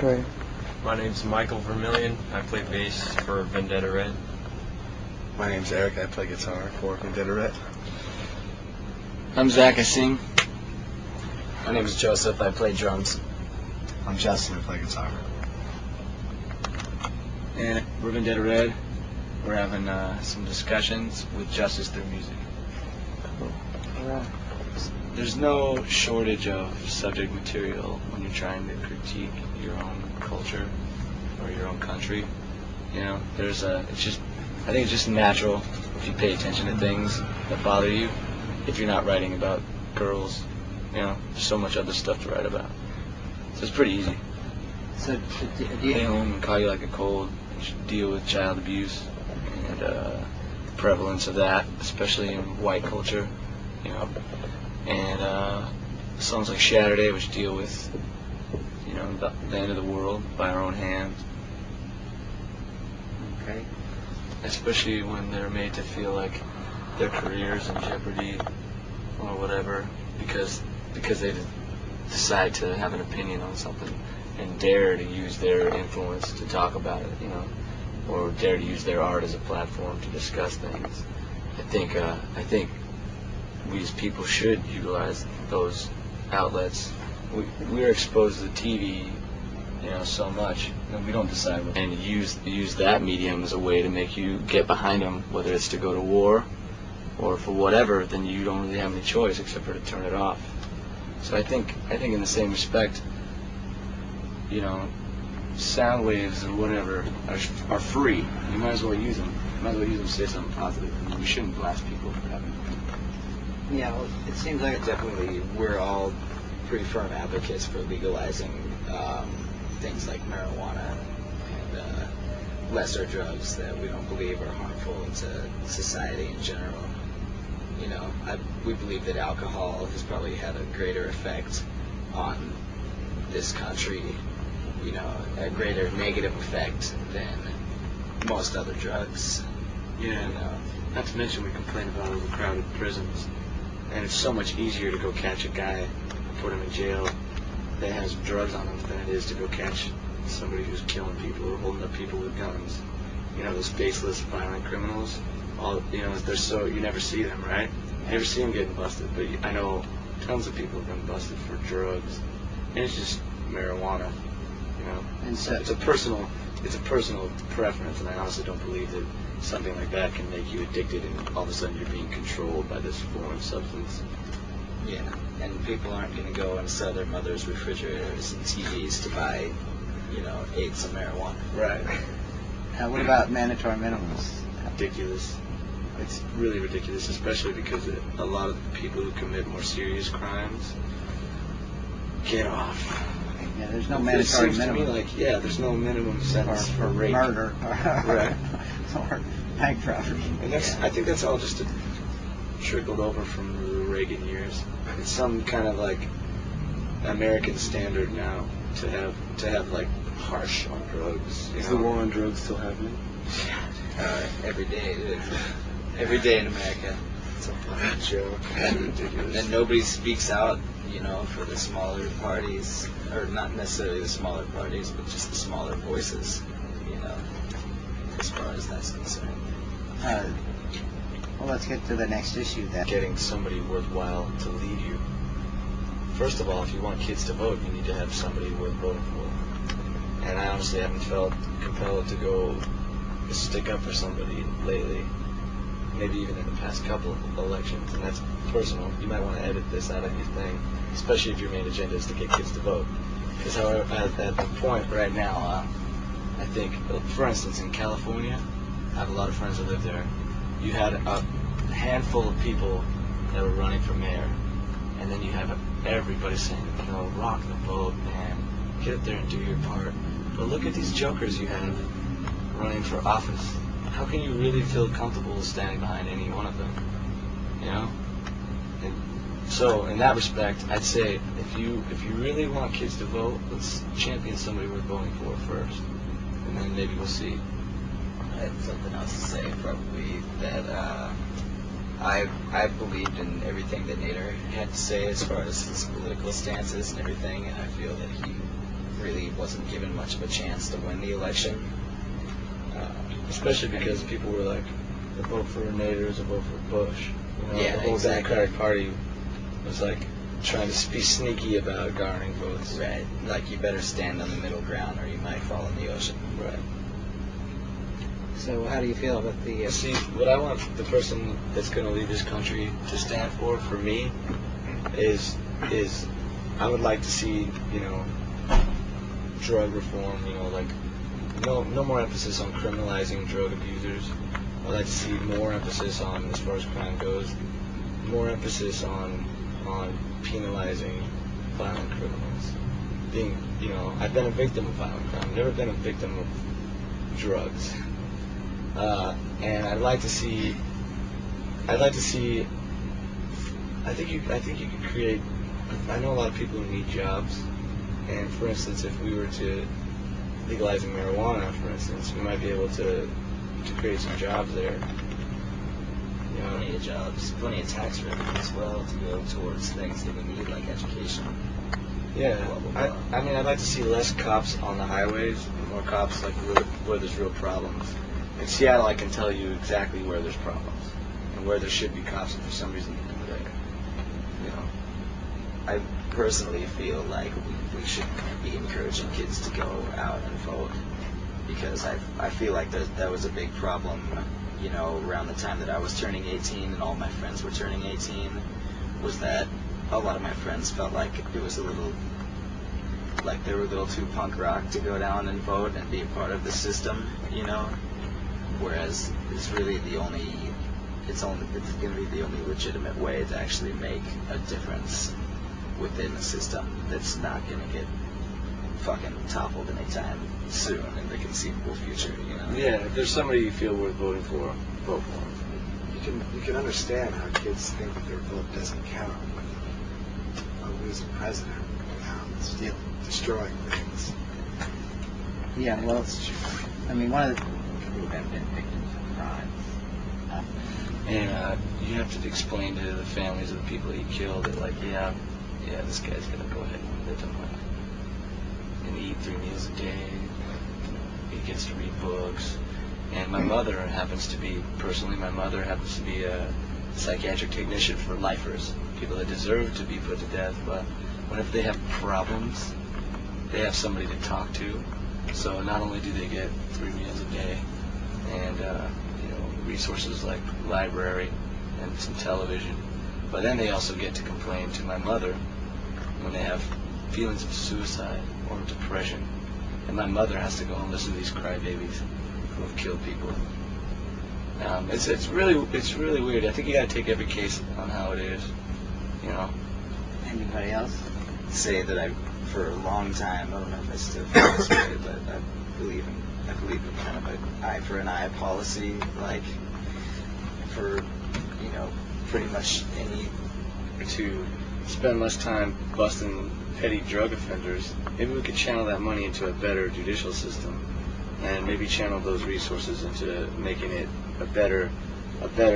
Great. My name's Michael Vermillion. I play bass for Vendetta Red. My name's Eric. I play guitar for Vendetta Red. I'm Zach. I sing. My name is Joseph. I play drums. I'm Justin. I play guitar. And we're Vendetta Red. We're having some discussions with justice through music. Alright. There's no shortage of subject material when you're trying to critique your own culture or your own country. You know, I think it's just natural if you pay attention to things that bother you. If you're not writing about girls, you know, there's so much other stuff to write about. So it's pretty easy. So, Stay home and call you like a cold. You should deal with child abuse and the prevalence of that, especially in white culture. You know, and songs like Saturday, which deal with, you know, the end of the world by our own hands. okay. Especially when they're made to feel like their career's in jeopardy or whatever because they decide to have an opinion on something and dare to use their influence to talk about it, you know, or dare to use their art as a platform to discuss things. I think we as people should utilize those outlets. We're exposed to TV, you know, so much, and we don't decide what, and use that medium as a way to make you get behind them, whether it's to go to war or for whatever. Then you don't really have any choice except for to turn it off. So I think in the same respect, you know, sound waves or whatever are free. You might as well use them. You might as well use them to say something positive. I mean, we shouldn't blast people for having them. Yeah, well, it seems like Definitely, we're all pretty firm advocates for legalizing things like marijuana and lesser drugs that we don't believe are harmful to society in general. You know, we believe that alcohol has probably had a greater effect on this country, you know, a greater negative effect than most other drugs. Yeah, You know, not to mention we complain about overcrowded prisons, and it's so much easier to go catch a guy and put him in jail that has drugs on him than it is to go catch somebody who's killing people or holding up people with guns. You know, those faceless, violent criminals. You know, you never see them, right? You never see them getting busted, but I know tons of people have been busted for drugs, and it's just marijuana. You know, And so- it's a personal preference, and I honestly don't believe that something like that can make you addicted and all of a sudden you're being controlled by this foreign substance. yeah, and people aren't going to go and sell their mother's refrigerators and TVs to buy, you know, eighths of marijuana. Right. what about mandatory minimums? Ridiculous. It's really ridiculous, especially because a lot of the people who commit more serious crimes get off. Yeah, there's no It mandatory seems minimum to me like, yeah, there's no minimum sentence for rape. murder Right. or bank robbery. And I think that's all just trickled over from the Reagan years. It's some kind of like American standard now to have like harsh on drugs. Is the war on drugs still happening? Every day, dude. Every day in America. It's a fucking joke. Ridiculous. And nobody speaks out, you know, for the smaller parties, or not necessarily the smaller parties, but just the smaller voices, you know, as far as that's concerned. Well, let's get to the next issue then. Getting somebody worthwhile to lead you. First of all, if you want kids to vote, you need to have somebody worth voting for. And I honestly haven't felt compelled to go stick up for somebody lately. Maybe even in the past couple of elections, and that's personal. You might want to edit this out of your thing, especially if your main agenda is to get kids to vote. Because at the point right now, I think, for instance, in California, I have a lot of friends that live there. You had a handful of people that were running for mayor, and then you have everybody saying, you know, rock the vote, man, get up there and do your part. But look at these jokers you have running for office. How can you really feel comfortable standing behind any one of them? You know? And so in that respect, I'd say if you really want kids to vote, let's champion somebody we're voting for first, and then maybe we'll see. I have something else to say, probably, that I believed in everything that Nader had to say as far as his political stances and everything, and I feel that he really wasn't given much of a chance to win the election. Especially because people were like, a vote for Nader is a vote for Bush. You know, Yeah, the whole exactly. Democratic Party was like trying to be sneaky about garnering votes. Right. Like, you better stand on the middle ground or you might fall in the ocean. Right. So how do you feel about the? See, what I want the person that's going to lead this country to stand for me, is I would like to see, you know, drug reform. You know, like no more emphasis on criminalizing drug abusers. I'd like to see more emphasis on, as far as crime goes, more emphasis on penalizing violent criminals. Being, you know, I've been a victim of violent crime. I've never been a victim of drugs. And I'd like to see. I think you could create. I know a lot of people who need jobs, and for instance, if we were to legalizing marijuana, for instance, we might be able to create some jobs there. You know, Plenty of jobs, plenty of tax revenue as well to go towards things that we need, like education. yeah. Blah, blah, blah. I mean, I'd like to see less cops on the highways, and more cops like where there's real problems. In Seattle, I can tell you exactly where there's problems and where there should be cops, and for some reason they're there. You know. I personally feel like we should be encouraging kids to go out and vote, because I feel like that was a big problem, you know, around the time that I was turning 18 and all my friends were turning 18, was that a lot of my friends felt like it was a little, like they were a little too punk rock to go down and vote and be a part of the system, you know, whereas it's really it's going to be the only legitimate way to actually make a difference within the system that's not going to get fucking toppled anytime soon in the conceivable future, you know? Yeah, if there's somebody you feel worth voting for, vote for them. You can understand how kids think that their vote doesn't count with a losing president, still destroying things. Yeah, well, I mean, one of the people who have been victims of crime. And you have to explain to the families of the people that you killed that, like, yeah, this guy's gonna go ahead and live in life and eat 3 meals a day. He gets to read books. And my mother happens to be a psychiatric technician for lifers, people that deserve to be put to death, but whenever they have problems, they have somebody to talk to. So not only do they get 3 meals a day and resources like library and some television, but then they also get to complain to my mother when they have feelings of suicide or depression. And my mother has to go and listen to these crybabies who have killed people. It's really weird. I think you gotta take every case on how it is, you know. Anybody else? Say that for a long time, I don't know if I still feel this way, but I believe in kind of an eye for an eye policy, like for, you know, pretty much To spend less time busting petty drug offenders, maybe we could channel that money into a better judicial system, and maybe channel those resources into making it a better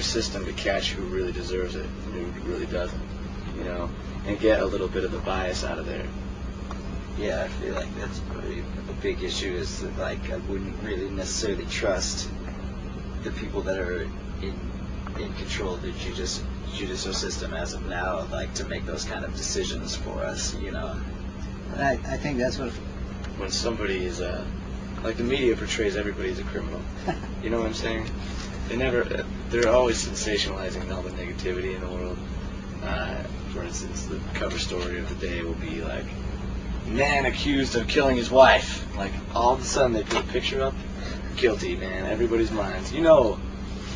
system to catch who really deserves it and who really doesn't, you know, and get a little bit of the bias out of there. Yeah, I feel like that's probably a big issue, is that, like, I wouldn't really necessarily trust the people that are in control of the judicial system as of now, like, to make those kind of decisions for us, you know. I think that's what. When somebody is like the media portrays everybody as a criminal, you know what I'm saying? They're always sensationalizing all the negativity in the world. For instance, the cover story of the day will be like, man accused of killing his wife. Like, all of a sudden they put a picture up, guilty, man, everybody's minds. You know,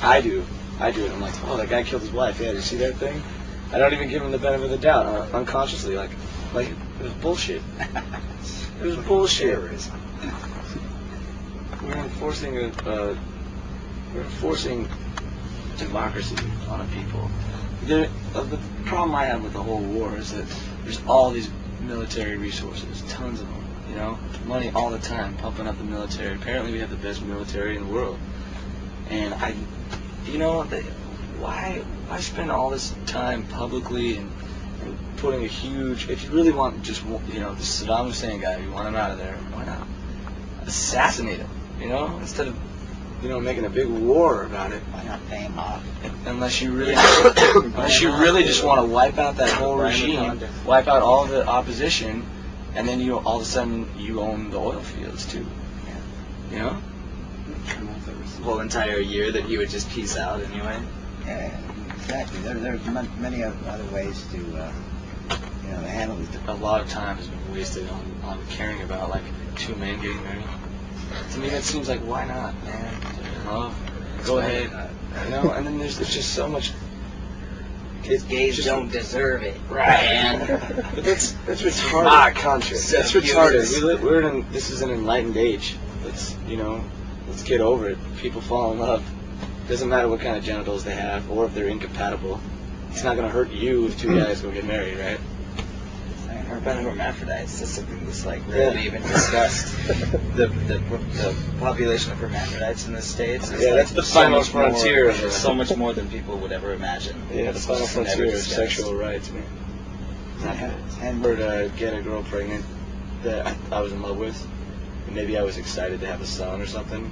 I do it. I'm like, oh, that guy killed his wife. Yeah, did you see that thing? I don't even give him the benefit of the doubt, unconsciously. Like it was bullshit. It was bullshit. We're enforcing democracy on people. The problem I have with the whole war is that there's all these military resources, tons of them, you know, money all the time, pumping up the military. Apparently we have the best military in the world. And why spend all this time publicly and and putting a huge. If you really want, just the Saddam Hussein guy, you want him out of there. Why not assassinate him? Instead of making a big war about it. Why not pay him off? Unless you really just want to wipe out that whole regime, wipe out all the opposition, and then all of a sudden you own the oil fields too. Whole entire year that he would just peace out anyway. Yeah, exactly. There's many other ways to handle it. A lot of time has been wasted on caring about like two men getting married. To me, that seems like, why not, man? Go ahead. And then there's just so much. Gays don't deserve it. Right. But that's retarded. Country. That's retarded. This is an enlightened age. Let's get over it. People fall in love. Doesn't matter what kind of genitals they have or if they're incompatible. It's not going to hurt you if two guys go get married, right? Or about hermaphrodites. That's something that's rarely even discussed. The population of hermaphrodites in the States is that's the final frontier. It's so much more than people would ever imagine. Yeah, the final frontier of sexual rights, man. And Get a girl pregnant that I was in love with. And maybe I was excited to have a son or something.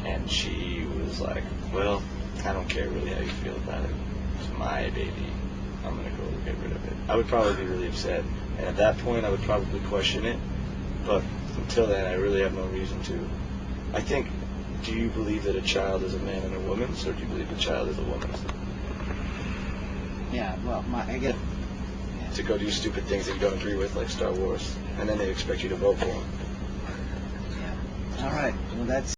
And she was like, well, I don't care really how you feel about it. It's my baby. I'm going to go get rid of it. I would probably be really upset. And at that point, I would probably question it. But until then, I really have no reason to. I think, do you believe that a child is a man and a woman's, or do you believe a child is a woman's? yeah, well, I get. To go do stupid things that you don't agree with, like Star Wars. And then they expect you to vote for them. All right. Well, that's.